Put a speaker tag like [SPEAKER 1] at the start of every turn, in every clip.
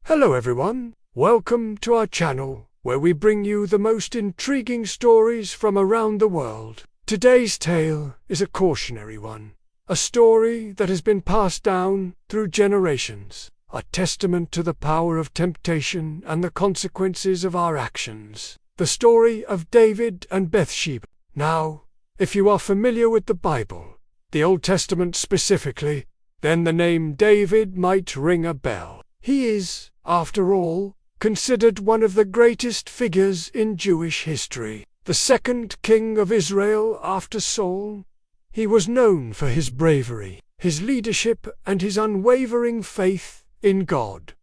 [SPEAKER 1] Hello everyone, welcome to our channel, where we bring you the most intriguing stories from around the world. Today's tale is a cautionary one, a story that has been passed down through generations, a testament to the power of temptation and the consequences of our actions. The story of David and Bathsheba. Now, if you are familiar with the Bible, the Old Testament specifically, then the name David might ring a bell. He is, after all, considered one of the greatest figures in Jewish history, the second king of Israel after Saul. He was known for his bravery, his leadership, and his unwavering faith in God.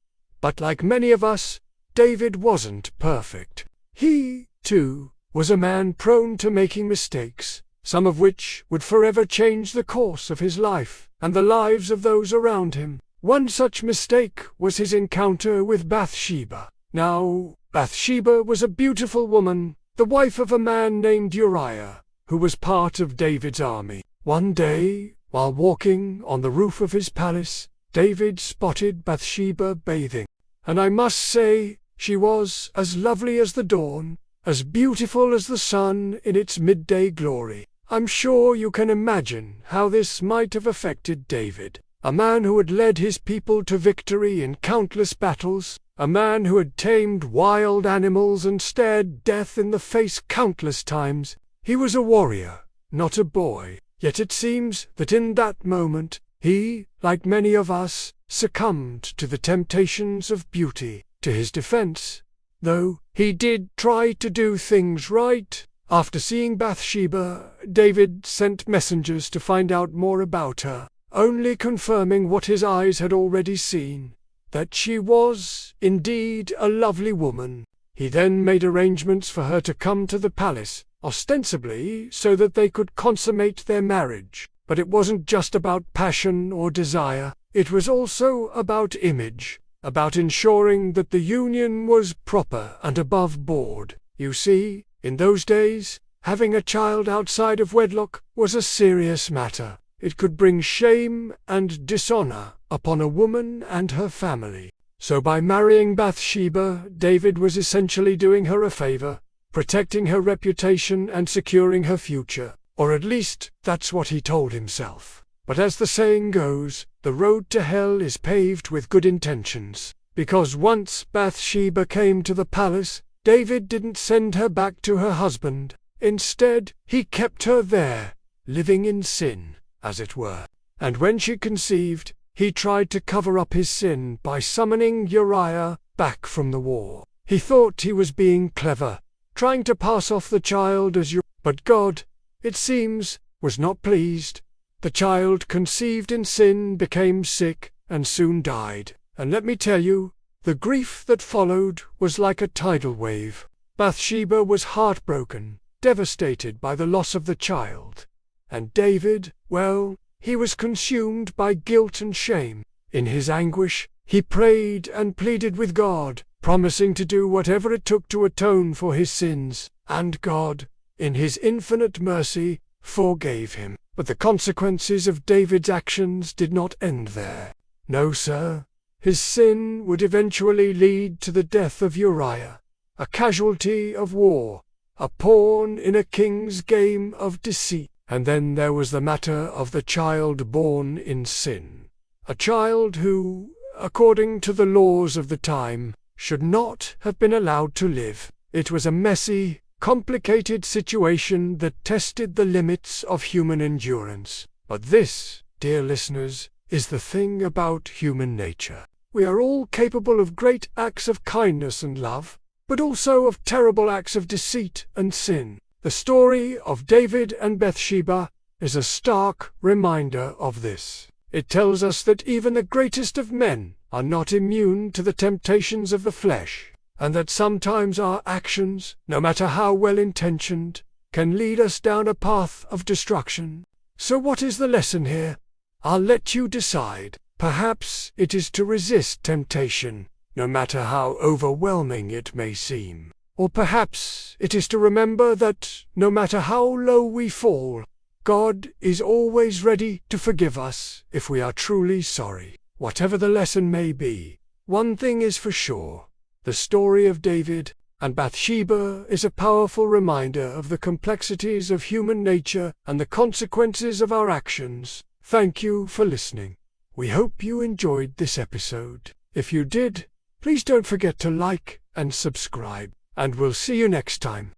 [SPEAKER 1] But like many of us, David wasn't perfect. He, too, was a man prone to making mistakes, some of which would forever change the course of his life and the lives of those around him. One such mistake was his encounter with Bathsheba. Now, Bathsheba was a beautiful woman, the wife of a man named Uriah, who was part of David's army. One day, while walking on the roof of his palace, David spotted Bathsheba bathing. And I must say, she was as lovely as the dawn, as beautiful as the sun in its midday glory. I'm sure you can imagine how this might have affected David. A man who had led his people to victory in countless battles, a man who had tamed wild animals and stared death in the face countless times. He was a warrior, not a boy. Yet it seems that in that moment, he, like many of us, succumbed to the temptations of beauty. To his defense, though, he did try to do things right. After seeing Bathsheba, David sent messengers to find out more about her, only confirming what his eyes had already seen, that she was, indeed, a lovely woman. He then made arrangements for her to come to the palace, ostensibly so that they could consummate their marriage. But it wasn't just about passion or desire, it was also about image, about ensuring that the union was proper and above board. You see, in those days, having a child outside of wedlock was a serious matter. It could bring shame and dishonor upon a woman and her family. So by marrying Bathsheba, David was essentially doing her a favor, protecting her reputation and securing her future. Or at least, that's what he told himself. But as the saying goes, the road to hell is paved with good intentions. Because once Bathsheba came to the palace, David didn't send her back to her husband. Instead, he kept her there, living in sin, as it were. And when she conceived, he tried to cover up his sin by summoning Uriah back from the war. He thought he was being clever, trying to pass off the child as Uriah. But God, it seems, was not pleased. The child conceived in sin became sick and soon died. And let me tell you, the grief that followed was like a tidal wave. Bathsheba was heartbroken, devastated by the loss of the child. And David, well, he was consumed by guilt and shame. In his anguish, he prayed and pleaded with God, promising to do whatever it took to atone for his sins. And God, in his infinite mercy, forgave him. But the consequences of David's actions did not end there. No, sir. His sin would eventually lead to the death of Uriah, a casualty of war, a pawn in a king's game of deceit. And then there was the matter of the child born in sin. A child who, according to the laws of the time, should not have been allowed to live. It was a messy, complicated situation that tested the limits of human endurance. But this, dear listeners, is the thing about human nature. We are all capable of great acts of kindness and love, but also of terrible acts of deceit and sin. The story of David and Bathsheba is a stark reminder of this. It tells us that even the greatest of men are not immune to the temptations of the flesh, and that sometimes our actions, no matter how well-intentioned, can lead us down a path of destruction. So what is the lesson here? I'll let you decide. Perhaps it is to resist temptation, no matter how overwhelming it may seem. Or perhaps it is to remember that, no matter how low we fall, God is always ready to forgive us if we are truly sorry. Whatever the lesson may be, One thing is for sure, the story of David and Bathsheba is a powerful reminder of the complexities of human nature and the consequences of our actions. Thank you for listening. We hope you enjoyed this episode. If you did, please don't forget to like and subscribe, and we'll see you next time.